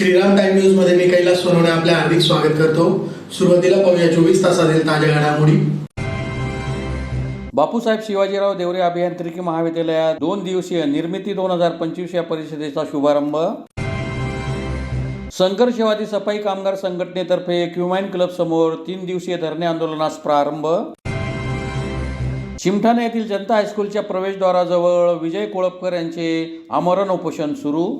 Shriram time news मध्ये मी कैलास सोनवणे आपले हार्दिक स्वागत करतो। सुरुवातीला पाहूया 24 तासातील ताज्या घडामोडी। बापूसाहेब शिवाजीराव देवरे अभियांत्रिकी महाविद्यालयात 2 दिवसीय निर्मिती 2025 या परिषदेचा शुभारंभ। संघर्षवादी सफाई कामगार संघटनेतर्फे क्युमाइन क्लब समोर 3 दिवसीय धरणे आंदोलनास प्रारंभ। चिमठाणे येथील जनता हायस्कूलच्या प्रवेशद्वाराजवळ विजय कोळपकर यांचे आमरण उपोषण सुरू।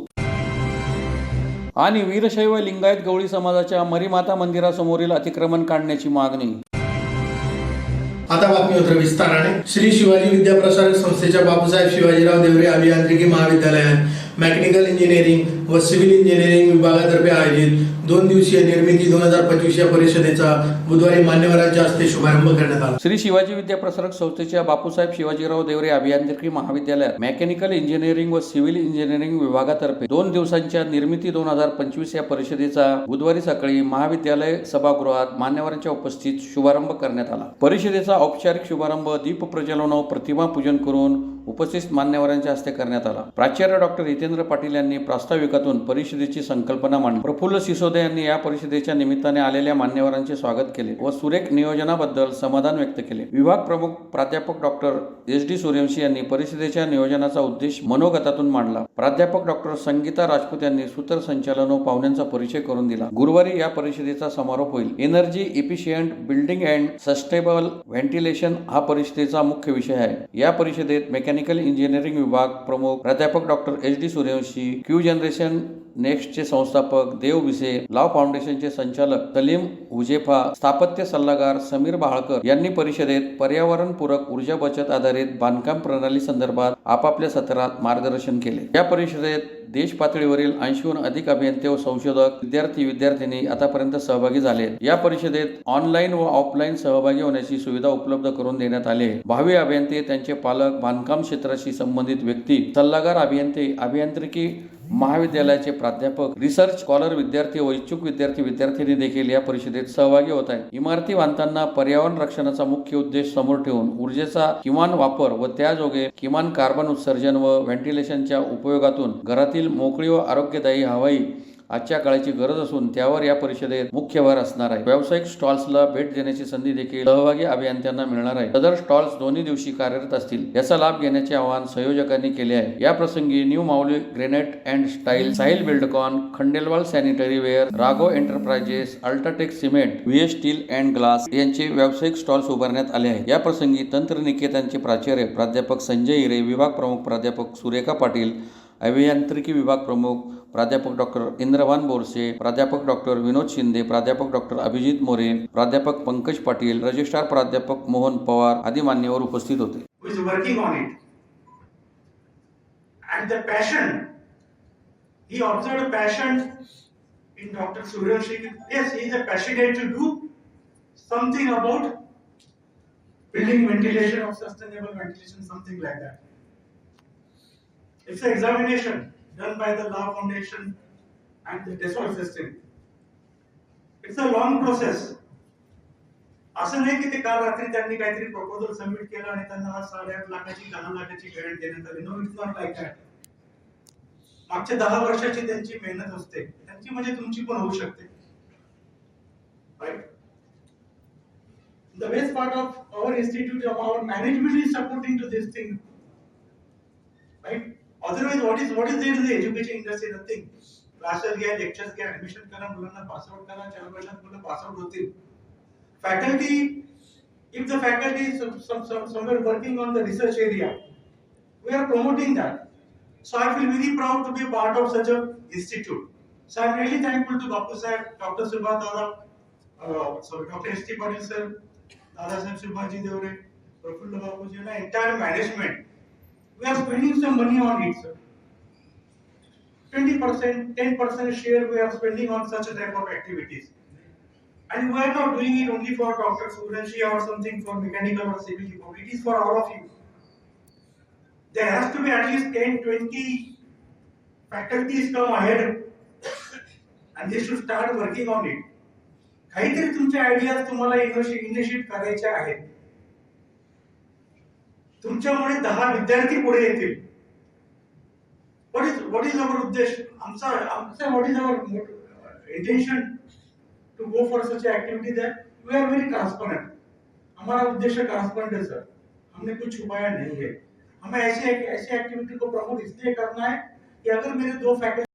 आणि वीरशैव लिंगायत गवळी समाजाच्या मरीमाता मंदिरासमोरील अतिक्रमण काढण्याची मागणी। आता बातमीपत्र विस्ताराने। श्री शिवाजी विद्याप्रसारक संस्थेच्या बापूसाहेब शिवाजीराव देवरे अभियांत्रिकी महाविद्यालयात मेकॅनिकल इंजिनिअरिंग व सिव्हिल इंजिनिअरिंग विभागातर्फे आयोजित 2 दिवसीय निर्मिती 2025 या परिषदेचा बुधवारी मान्यवरांच्या हस्ते शुभारंभ करण्यात आला। श्री शिवाजी विद्याप्रसारक संस्थेच्या बापूसाहेब शिवाजीराव देवरे अभियांत्रिकी महाविद्यालयात मेकॅनिकल इंजिनिअरिंग व सिव्हिल इंजिनिअरिंग विभागातर्फे 2 दिवसांच्या निर्मिती 2025 या परिषदेचा बुधवारी सकाळी महाविद्यालय सभागृहात मान्यवरांच्या उपस्थितीत शुभारंभ करण्यात आला। परिषदेचा औपचारिक शुभारंभ दीप प्रज्वलन व प्रतिमा पूजन करून उपस्थित मान्यवरांच्या हस्ते करण्यात आला। प्राचार्य डॉक्टर हितेंद्र पाटील यांनी प्रास्ताविकातून परिषदेची संकल्पना मांडली। प्रफुल्ल सिसोदे यांनी या परिषदेच्या निमित्ताने आलेल्या मान्यवरांचे स्वागत केले व सुरेख नियोजनाबद्दल समाधान व्यक्त केले। विभाग प्रमुख प्राध्यापक डॉक्टर SD सूर्यवंशी यांनी परिषदेच्या नियोजनाचा उद्देश मनोगतातून मांडला। प्राध्यापक डॉक्टर संगीता राजपूत यांनी सूत्रसंचालन व पाहुण्यांचा परिचय करून दिला। गुरुवारी या परिषदेचा समारोप होईल। Energy efficient building and sustainable ventilation हा परिषदेचा मुख्य विषय आहे। या परिषदेत मेकॅनिकल इंजिनिअरिंग विभाग प्रमुख प्राध्यापक doctor SD Suryavanshi, Q generation नेक्स्टचे संस्थापक देव विसे, लाव फाउंडेशनचे संचालक सलीम हुजेफा, स्थापत्य सल्लागार समीर बहाळकर यांनी परिषदेत पर्यावरणपूरक ऊर्जा बचत आधारित बांधकाम प्रणाली संदर्भात आपापल्या सत्रात मार्गदर्शन केले। या परिषदेत देश पातळीवरील 80हून अधिक अभियंते व संशोधक विद्यार्थी आतापर्यंत सहभागी झाले। या परिषदेत ऑनलाईन व ऑफलाईन सहभागी होण्याची सुविधा उपलब्ध करून देण्यात आली आहे। भावी अभियंते, त्यांचे पालक, बांधकाम क्षेत्राशी संबंधित व्यक्ती, सल्लागार अभियंते, अभियांत्रिकी महाविद्यालयाचे प्राध्यापक, रिसर्च स्कॉलर, विद्यार्थी व इच्छुक विद्यार्थी देखील या परिषदेत सहभागी होत आहेत। इमारती बांधताना पर्यावरण रक्षणाचा मुख्य उद्देश समोर ठेवून ऊर्जेचा किमान वापर व त्याजोगे किमान कार्बन उत्सर्जन व व्हेंटिलेशनच्या उपयोगातून घरातील मोकळी व आरोग्यदायी हवा आजच्या काळाची गरज असून त्यावर या परिषदेत मुख्य भर असणार आहे। व्यावसायिक स्टॉल्सला भेट देण्याची संधी देखील सहभागी अभियंत्यांना मिळणार आहे। सदर स्टॉल्स दोन्ही दिवशी कार्यरत असतील। याचा लाभ घेण्याचे आवाहन संयोजकांनी केले आहे। या प्रसंगी new Mauli granite and style, Sahil Buildcon, Khandelwal sanitary ware, Raghav enterprises, UltraTech cement, VS steel and glass यांचे व्यावसायिक स्टॉल्स उभारण्यात आले आहेत। या प्रसंगी तंत्रनिकेतनचे प्राचार्य प्राध्यापक संजय हिरे, विभाग प्रमुख प्राध्यापक सुरेखा पाटील, अभियांत्रिकी विभाग प्रमुख प्राध्यापक डॉक्टर इंद्रभान बोरसे, प्राध्यापक डॉक्टर विनोद शिंदे, प्राध्यापक डॉक्टर अभिजित मोरे, प्राध्यापक पंकज पाटील, रजिस्ट्रार प्राध्यापक मोहन पवार आदी मान्यवर उपस्थित होते। Working on it and the passion, he observed passion in Dr. Suryavanshi. Yes, he is a passionate to do something about building ventilation or sustainable ventilation, something like that. It's an examination done by the Law Foundation and the Dassault system. It's a long process. असं नाही की ते काल रात्री त्यांनी काहीतरी proposal submit केला आणि त्यांना 8.5 लाखाची 10 लाखाची ग्रँट देण्यात आली। No, it's not like that. मागच्या 10 वर्षाची त्यांची मेहनत असते, त्यांची म्हणजे तुमची पण होऊ शकते, right? The best part of our institute, of our management is supporting to this thing, right? Otherwise, what is there to the education industry? Nothing. Classes घ्या, lectures घ्या, admission करा, मुलांना पास आउट करा, 4 वर्षात मुलं पास आउट होतील। Faculty, if the faculty is somewhere working on the research area, we are promoting that. So I feel very proud to be a part of such a institute. So I'm really thankful to Bapu Sahib, Dr. Subhash Dada, Dr. S.T. Patil sir, Dada Sahib Subhaji Devre, Prafulla Bapuji, and the entire management. We are spending some money on it, sir. 20%, 10% share we are spending on such a type of activities. And we are not doing it only for Dr. Suryavanshi or something for mechanical or civil people. It is for all of you. There has to be at least 10-20 faculties come ahead and they should start working on it. काहीतरी तुमचे ideas तुम्हाला initiate करायचे आहेत। तुमच्यामुळे 10 विद्यार्थी पुढे येतील। What is our उद्देश? आमचा what is our intention to go for such an activity there. We are very transparent. हमारा उद्देश्य ट्रांसपेरेंट है सर, हमने कुछ छुपाया नहीं है। हमें ऐसी एक्टिविटी को प्रमोट इसलिए करना है कि अगर मेरे दो फैक्टर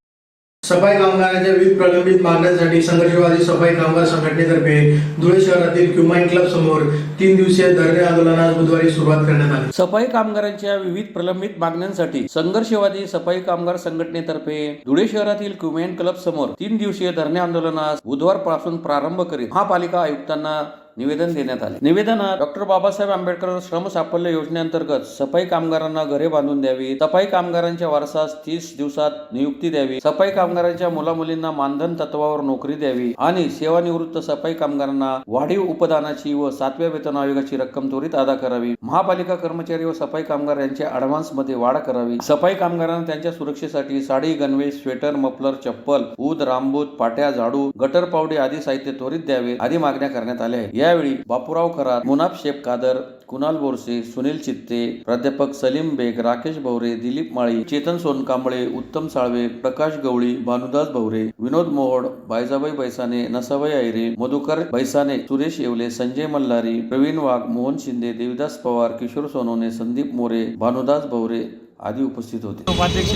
सफाई कामगारांच्या विविध प्रलंबित मागण्यांसाठी संघर्षवादी सफाई कामगार संघटनेतर्फे धुळे शहरातील क्युमाइन क्लब समोर 3 दिवसीय धरणे आंदोलनास बुधवारी सुरुवात करण्यात आली। सफाई कामगारांच्या विविध प्रलंबित मागण्यांसाठी संघर्षवादी सफाई कामगार संघटनेतर्फे धुळे शहरातील क्युमाइन क्लब समोर 3 दिवसीय धरणे आंदोलनास बुधवारपासून प्रारंभ करीत महापालिका आयुक्तांना निवेदन देण्यात आले। निवेदनात डॉक्टर बाबासाहेब आंबेडकर श्रम साफल्य योजनेअंतर्गत सफाई कामगारांना घरे बांधून द्यावी, सफाई कामगारांच्या वारसास 30 दिवसात नियुक्ती द्यावी, सफाई कामगारांच्या मुलामुलींना मानधन तत्वावर नोकरी द्यावी आणि सेवानिवृत्त सफाई कामगारांना वाढीव उपदानाची व 7व्या वेतन आयोगाची रक्कम त्वरित अदा करावी, महापालिका कर्मचारी व सफाई कामगार यांच्या ॲडव्हान्स मध्ये वाढ करावी, सफाई कामगारांना त्यांच्या सुरक्षेसाठी साडी, गणवेश, स्वेटर, मफलर, चप्पल, ऊद, रामबूत, पाट्या, झाडू, गटर पावडे आदी साहित्य त्वरित द्यावे आदी मागण्या करण्यात आल्या आहेत। यावेळी बापूराव खरात, मुनाफ शेख कादर, कुणाल बोरसे, सुनील चित्ते, प्राध्यापक सलीम बेग, राकेश भवरे, दिलीप माळी, चेतन सोनकांबळे, उत्तम साळवे, प्रकाश गवळी, भानुदास भवरे, विनोद मोहोड, बायजाबाई बैसाने, नसाबाई आयरे, मधुकर बैसाने, सुरेश येवले, संजय मल्हारी, प्रवीण वाघ, मोहन शिंदे, देविदास पवार, किशोर सोनवणे, संदीप मोरे, भानुदास भवरे आदी उपस्थित होते। उपाध्यक्ष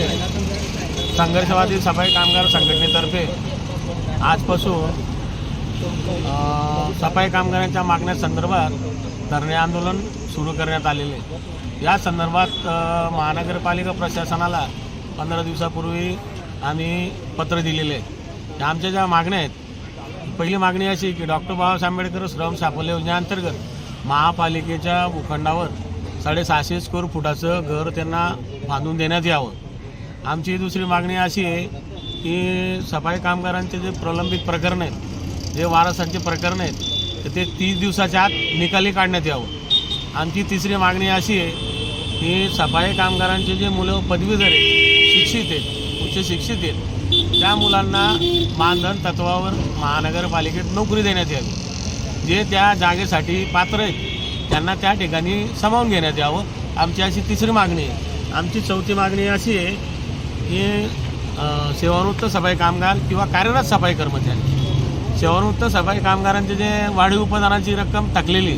संघर्षवादी सफाई कामगार संघटनेतर्फे आजपासून सफाई कामगारांच्या मागण्यासंदर्भात धरणे आंदोलन सुरू करण्यात आलेले आहे। या संदर्भात महानगरपालिका प्रशासनाला 15 दिवसापूर्वी आम्ही पत्र दिलेले आहे। आमच्या ज्या मागण्या आहेत, पहिली मागणी अशी की डॉक्टर बाबासाहेब आंबेडकर श्रम साफल्य योजनेअंतर्गत महापालिकेच्या भूखंडावर 650 स्क्वेअर फुटाचं घर त्यांना बांधून देण्यात यावं। आमची दुसरी मागणी अशी आहे की सफाई कामगारांचे जे प्रलंबित प्रकरण आहेत, जे वारसांचे प्रकरण आहेत, तर ते 30 दिवसाच्या आत निकाली काढण्यात यावं। आमची तिसरी मागणी अशी आहे की सफाई कामगारांचे जे मुलं पदवीधर आहेत, शिक्षित आहेत, उच्च शिक्षित आहेत, त्या मुलांना मानधन तत्वावर महानगरपालिकेत नोकरी देण्यात यावी। जे त्या जागेसाठी पात्र आहेत त्यांना त्या ठिकाणी सामावून घेण्यात यावं, आमची अशी तिसरी मागणी आहे। आमची चौथी मागणी अशी आहे की सेवानिवृत्त सफाई कामगार किंवा कार्यरत सफाई कर्मचारी, सेवानिवृत्त सफाई कामगारांचे जे वाढीव उपदानाची रक्कम थकलेली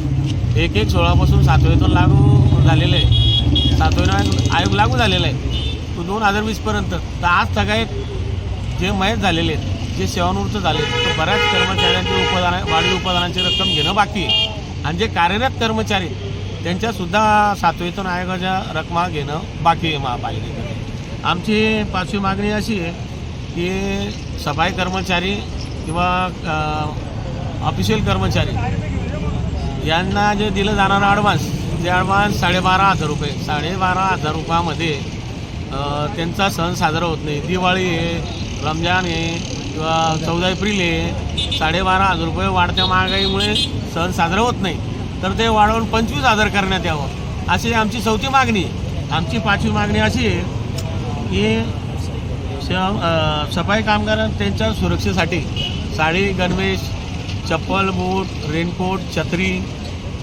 1/1/16 7वेतन लागू झालेलं आहे, 7वेतन आयोग लागू झालेला आहे तो 2020पर्यंत। तर आज तगायत जे मयत झालेले आहेत, जे सेवानिवृत्त झाले, तर बऱ्याच कर्मचाऱ्यांचे वाढीव उपदानाची रक्कम घेणं बाकी आहे आणि जे कार्यरत कर्मचारी त्यांच्यासुद्धा 7वेतन आयोगाच्या रकमा घेणं बाकी आहे महापालिकेकडे। आमची पाचवी मागणी अशी आहे की सफाई कर्मचारी किंवा ऑफिशियल कर्मचारी यांना जे दिलं जाणारं ॲडव्हान्स, जे ॲडव्हान्स 12,500 रुपये, 12,500 रुपयामध्ये त्यांचा सण साजरा होत नाही। दिवाळी आहे, रमजान आहे किंवा 14 एप्रिल आहे, 12,500 रुपये वाढत्या महागाईमुळे सण साजरा होत नाही, तर ते वाढवून 25,000 करण्यात यावं अशी आमची चौथी मागणी। आमची पाचवी मागणी अशी आहे की सफाई कामगार त्यांच्या सुरक्षेसाठी साडी, गणवेश, चप्पल, बूट, रेनकोट, छत्री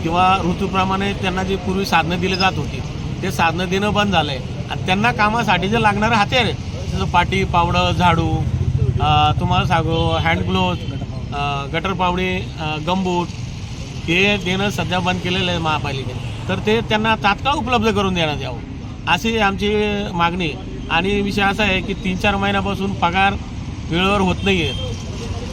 किंवा ऋतूप्रमाणे त्यांना जे पूर्वी साधनं दिली जात होती ते साधनं देणं बंद झालं आहे आणि त्यांना कामासाठी जे लागणारं हत्यार आहे, जसं पाटी, पावडं, झाडू, तुम्हाला सांगू hand gloves, gutter Pawde, gumboot, हे देणं सध्या बंद केलेलं आहे महापालिकेने, तर ते त्यांना तात्काळ उपलब्ध करून देण्यात यावं अशी आमची मागणी। आणि विषय असा आहे की 3-4 महिन्यापासून पगार वेळेवर होत नाही आहे,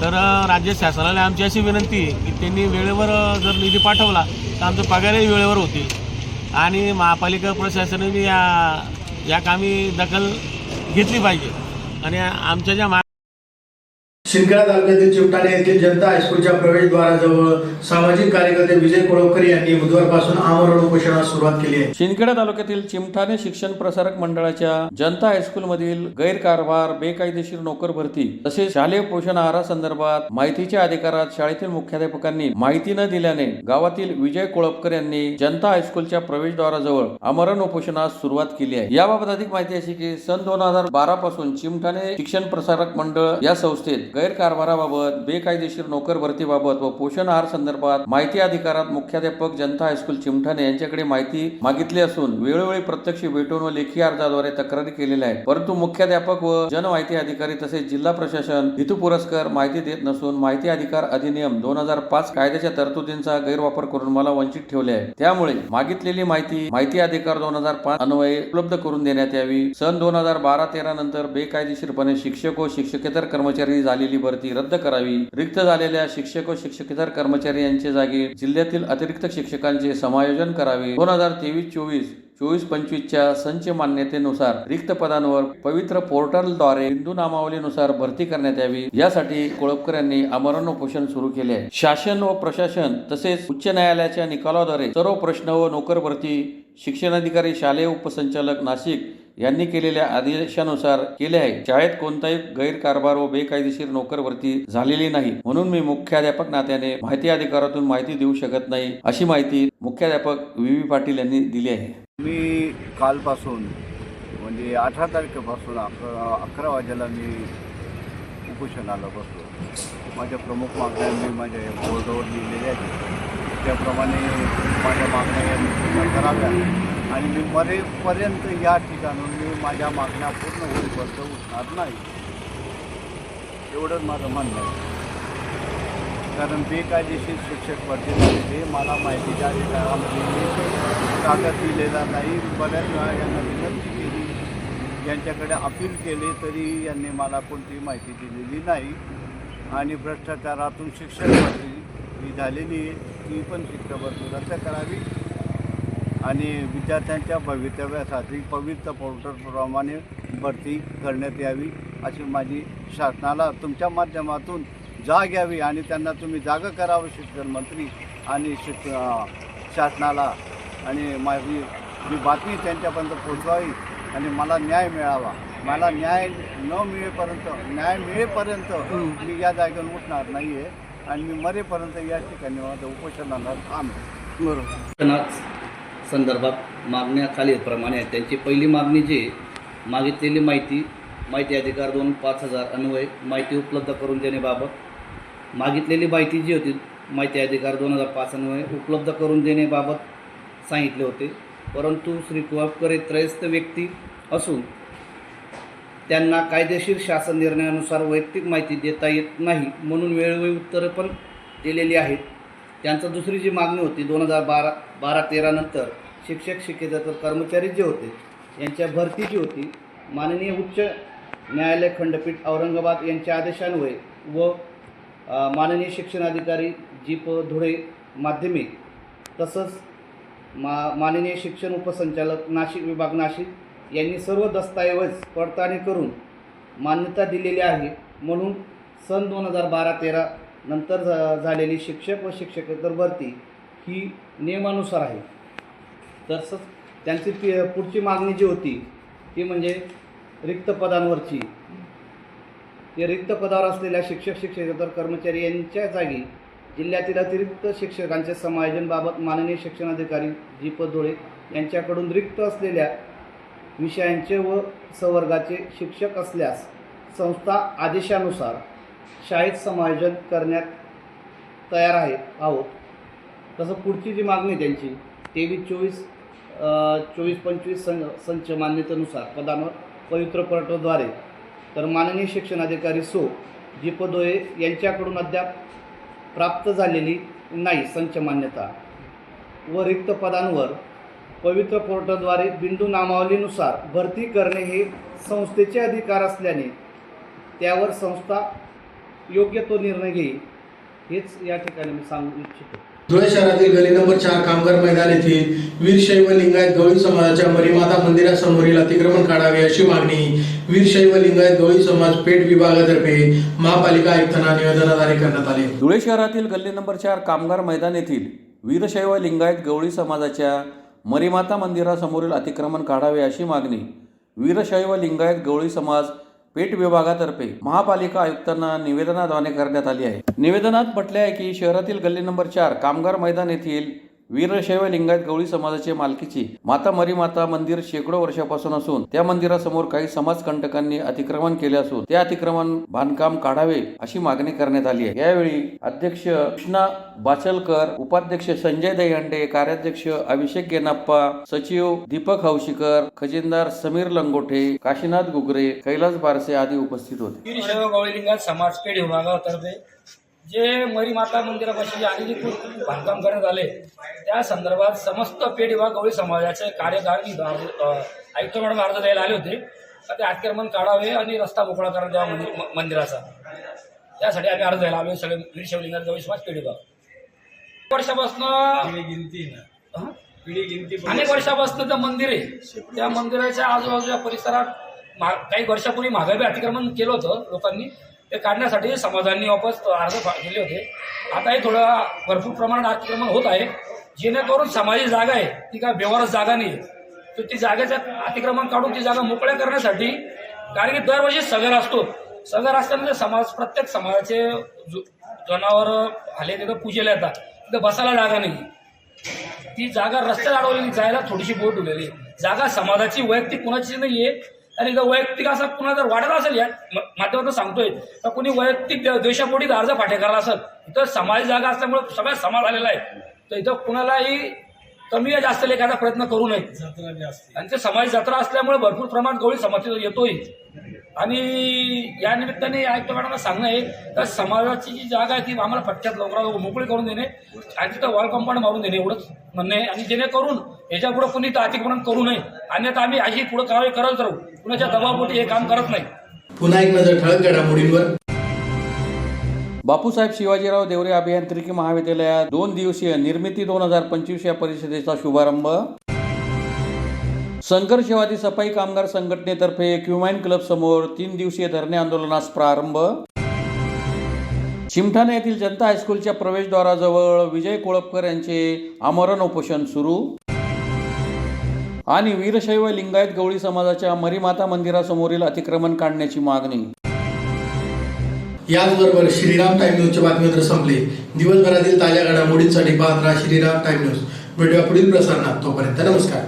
तर राज्य शासनाला आमची अशी विनंती आहे की त्यांनी वेळेवर जर निधी पाठवला तर आमचे पगारही वेळेवर होतील आणि महापालिका प्रशासनाने या कामी दखल घेतली पाहिजे। आणि आमच्या ज्या शिंदखेडा तालुक्यातील चिमटाणे येथील जनता हायस्कूलच्या प्रवेशद्वाराजवळ सामाजिक कार्यकर्ते विजय कोळवकर यांनी बुधवारपासून आमरण उपोषणास सुरुवात केली आहे। शिंदखेडा तालुक्यातील चिमठाणे शिक्षण प्रसारक मंडळाच्या जनता हायस्कूल मधील गैरकारभार, बेकायदेशीर नोकर भरती तसेच शालेय पोषण आहारासंदर्भात माहितीच्या अधिकारात शाळेतील मुख्याध्यापकांनी माहिती न दिल्याने गावातील विजय कोळवकर यांनी जनता हायस्कूलच्या प्रवेशद्वाराजवळ आमरण उपोषणास सुरुवात केली आहे। याबाबत अधिक माहिती अशी की सन 2012 पासून चिमठाणे शिक्षण प्रसारक मंडळ या संस्थेत गैरकारभाराबाबत, बेकायदेशीर नोकर भरतीबाबत व पोषण आहार संदर्भात माहिती अधिकारात मुख्याध्यापक जनता हायस्कूल चिमठाणे यांच्याकडे माहिती मागितली असून वेळोवेळी प्रत्यक्ष भेटून व लेखी अर्जाद्वारे तक्रारी केलेल्या आहेत. परंतु मुख्याध्यापक व जनमाहिती अधिकारी तसेच जिल्हा प्रशासन हेतुपुरस्कर माहिती देत नसून माहिती अधिकार अधिनियम 2005 कायद्याच्या तरतुदींचा गैरवापर करून मला वंचित ठेवले आहे. त्यामुळे मागितलेली माहिती अधिकार 2005 अन्वये उपलब्ध करून देण्यात यावी. सन 2012-13 नंतर बेकायदेशीरपणे शिक्षक व शिक्षकेतर कर्मचारी झालेली भरती रद्द करावी. रिक्त झालेल्या शिक्षक व शिक्षकेतर कर्मचारी यांच्या जागी जिल्ह्यातील अतिरिक्त शिक्षकांचे समायोजन करावे. 2023-24-25च्या संच मान्यतेनुसार रिक्त पदांवर पवित्र पोर्टलद्वारे बिंदू नामावलीनुसार भरती करण्यात यावी. यासाठी कोळपकर यांनी आमरण उपोषण सुरू केले आहे. शासन व प्रशासन तसेच उच्च न्यायालयाच्या निकालाद्वारे सर्व प्रश्न व नोकर भरती शिक्षणाधिकारी शालेय उपसंचालक नाशिक यांनी केलेल्या आदेशानुसार केले आहे. शाळेत कोणताही गैरकारभार व बेकायदेशीर नोकर भरती झालेली नाही, म्हणून मी मुख्याध्यापक नात्याने माहिती अधिकारातून माहिती देऊ शकत नाही, अशी माहिती मुख्याध्यापक व्ही पाटील यांनी दिली आहे. मी कालपासून म्हणजे 18 तारखेपासून 11 वाजेला मी उपोषणाला बसलो. माझ्या प्रमुख मागण्या मी माझ्या बोर्डावर लिहिलेल्या आहेत. त्याप्रमाणे माझ्या मागण्या यांनी पूर्ण कराव्या आणि मी मरेपर्यंत या ठिकाणून मी माझ्या मागण्या पूर्ण होईपर्यंत उठणार नाही, एवढंच माझं म्हणणं आहे. कारण बेकायदेशीर शिक्षक भरती झालेले मला माहितीच्या अधिकारामध्ये कागद दिलेला नाही. बऱ्याच वेळा यांना विनंती केली, यांच्याकडे अपील केले तरी यांनी मला कोणतीही माहिती दिलेली नाही. आणि भ्रष्टाचारातून शिक्षक भरती ही झालेली आहे, ती पण शिक्षक भरती रद्द करावी आणि विद्यार्थ्यांच्या भवितव्यासाठी पवित्र पोर्टलप्रमाणे भरती करण्यात यावी अशी माझी शासनाला तुमच्या माध्यमातून जाग यावी आणि त्यांना तुम्ही जागा करावं शिक्षण मंत्री आणि शासनाला आणि माझी जी बातमी त्यांच्यापर्यंत पोचवावी आणि मला न्याय मिळावा. मला न्याय मिळेपर्यंत मी या जागेवर उठणार नाही आहे आणि मी मरेपर्यंत या ठिकाणी माझं उपोषणाला थांबेन. बरोबर. संदर्भात मागण्या खालीलप्रमाणे आहेत. त्यांची पहिली मागणी जी मागितलेली माहिती अधिकार 2005 अन्वये माहिती उपलब्ध करून देण्याबाबत, मागितलेली माहिती जी होती माहिती अधिकार 2005 अन्वये उपलब्ध करून देण्याबाबत सांगितले होते. परंतु श्री कोळपकर हे त्रयस्थ व्यक्ती असून त्यांना कायदेशीर शासन निर्णयानुसार वैयक्तिक माहिती देता येत नाही, म्हणून वेळोवेळी उत्तरं पण दिलेली आहेत. त्यांचं दुसरी जी मागणी होती 2012-13 नंतर शिक्षक शिक्षकेतर कर्मचारी जे होते यांच्या भरती जी होती माननीय उच्च न्यायालय खंडपीठ औरंगाबाद यांच्या आदेशान्वये व माननीय शिक्षणाधिकारी जी.प. धुळे माध्यमिक तसंच माननीय शिक्षण उपसंचालक नाशिक विभाग नाशिक यांनी सर्व दस्तऐवज पडताळणी करून मान्यता दिलेली आहे. म्हणून सन 2012-13 नंतर झालेली शिक्षक व शिक्षकेतर भरती ही नियमानुसार आहे. तसंच त्यांची पुढची मागणी जी होती ती म्हणजे रिक्त पदांवरची, ते रिक्त पदावर असलेल्या शिक्षक शिक्षकेतर कर्मचारी यांच्या जागी जिल्ह्यातील अतिरिक्त शिक्षकांचे समायोजनबाबत माननीय शिक्षणाधिकारी जी.प. धुळे यांच्याकडून रिक्त असलेल्या विषयांचे व संवर्गाचे शिक्षक असल्यास संस्था आदेशानुसार शाळेत समायोजन करण्यात तयार आहोत. तसं पुढची जी मागणी त्यांची 23-24-25 संच मान्यतेनुसार पदांवर पवित्र पोर्टलद्वारे, तर माननीय शिक्षणाधिकारी जी.प. धुळे यांच्याकडून अद्याप प्राप्त झालेली नाही संच मान्यता व रिक्त पदांवर पवित्र पोर्टलद्वारे बिंदू नामावलीनुसार भरती करणे हे संस्थेचे अधिकार असल्याने त्यावर संस्था योग्य तो निर्णय घेईल, हेच या ठिकाणी मी सांगू इच्छितो. धुळे शहरातील गली नंबर 4 कामगार मैदान येथील वीरशैव लिंगायत गवळी समाजाच्या मरीमाता मंदिरासमोरील अतिक्रमण काढावे अशी मागणी वीरशैव लिंगायत गवळी समाज पेठ विभागातर्फे महापालिका आयुक्तांना निवेदनाद्वारे करण्यात आले. धुळे शहरातील गल्ली नंबर 4 कामगार मैदान येथील वीरशैव लिंगायत गवळी समाजाच्या मरीमाता मंदिरासमोरील अतिक्रमण काढावे अशी मागणी वीरशैव लिंगायत गवळी समाज पेठ विभागातर्फे महापालिका आयुक्तांना निवेदनाद्वारे करण्यात आली आहे. निवेदनात म्हटले आहे की शहरातील गल्ली नंबर 4 कामगार मैदान येथील वीरशैव लिंगायत गवळी समाजाचे मालकीची माता मरीमाता मंदिर शेकडो वर्षापासून असून त्या मंदिरासमोर काही समाजकंटकांनी अतिक्रमण केले असून ते अतिक्रमण बांधकाम काढावे अशी मागणी करण्यात आली आहे। यावेळी अध्यक्ष कृष्णा बाचलकर, उपाध्यक्ष संजय दहीहंडे, कार्याध्यक्ष अभिषेक गेनाप्पा, सचिव दीपक हौशीकर, खजिनदार समीर लंगोटे, काशीनाथ गुगरे, कैलास बारसे आदी उपस्थित होते। वीरशैव गवळी लिंगायत समाज पेढ विभागातर्फे जे मरीमाता मंदिरापाशी आणि जे बांधकाम करण्यात आले त्या संदर्भात समस्त पेढ विभाग गवळी समाजाचे कार्यकारी आयुक्त मॅडम अर्ज द्यायला आले होते तर ते अतिक्रमण काढावे आणि रस्ता मोकळा करण्यात यावा मंदिराचा, त्यासाठी आम्ही अर्ज द्यायला आलो सगळे वीरशैव लिंगायत गवळी समाज पेढ विभाग। वर्षापासून अनेक वर्षापासून ते मंदिर आहे, त्या मंदिराच्या आजूबाजूच्या परिसरात काही वर्षापूर्वी मागे अतिक्रमण केलं होतं लोकांनी, ते काढण्यासाठी समाजांनी वापस अर्ज दिले होते। आताही थोडं भरपूर प्रमाणात अतिक्रमण होत आहे, जेणेकरून समाजी जागा आहे ती काय व्यवहारच जागा नाही, तर ती जागेचं अतिक्रमण काढून ती जागा मोकळ्या करण्यासाठी, कारण की दरवर्षी सगर असतो, सगर असल्यानंतर समाज प्रत्येक समाजाचे जनावर आले तिथं पूजेला येतात, तिथं बसायला जागा नाही, ती जागा रस्त्यात अडवलेली, जायला थोडीशी बोट उडलेली जागा समाजाची वैयक्तिक कुणाची नाहीये। आणि जर वैयक्तिक असं कुणा जर वाढत असेल या माध्यमातून सांगतोय तर कुणी वैयक्तिक द्वेषापोटी अर्ज फाटे करायला असेल, इथं समाज जागा असल्यामुळे सगळा समाज आलेला आहे, तर इथं कुणालाही कमी या जास्त लेखाचा प्रयत्न करू नये। आणि ते समाज जत्रा असल्यामुळे भरपूर प्रमाणात गवळी समाज येतोय आणि या निमित्ताने आयुक्त मॅडमला सांगणं आहे तर समाजाची जी जागा आहे ती आम्हाला फटक्यात लवकरात मोकळी करून देणे आणि तिथं वॉल कंपाऊंड मारून देणे एवढंच म्हणणं आहे, आणि जेणेकरून याच्या पुढे कुणी अतिक्रमण करू नये, अन्यथा आम्ही अशी पुढे कारवाई करत राहू, कुणाच्या दबावापोटी हे काम करत नाही। पुन्हा एक नजर ठळक घडामोडींवर। बापूसाहेब शिवाजीराव देवरे अभियांत्रिकी महाविद्यालयात 2 दिवसीय निर्मिती 2025 या परिषदेचा शुभारंभ। संघर्षवादी सफाई कामगार संघटनेतर्फे क्युमाइन क्लब समोर 3 दिवसीय धरणे आंदोलनास प्रारंभ। चिमठाणा येथील जनता हायस्कूलच्या प्रवेशद्वाराजवळ विजय कोळपकर यांचे आमरण उपोषण सुरू। आणि वीरशैव लिंगायत गवळी समाजाच्या मरीमाता मंदिरासमोरील अतिक्रमण काढण्याची मागणी। याचबरोबर श्रीराम टाइम न्यूजचे बातमीपत्र संपले। दिवसभरातील ताज्या घडामोडींसाठी पाहत राहा श्रीराम टाइम न्यूज। भेटूया पुढील प्रसारणात, तोपर्यंत नमस्कार।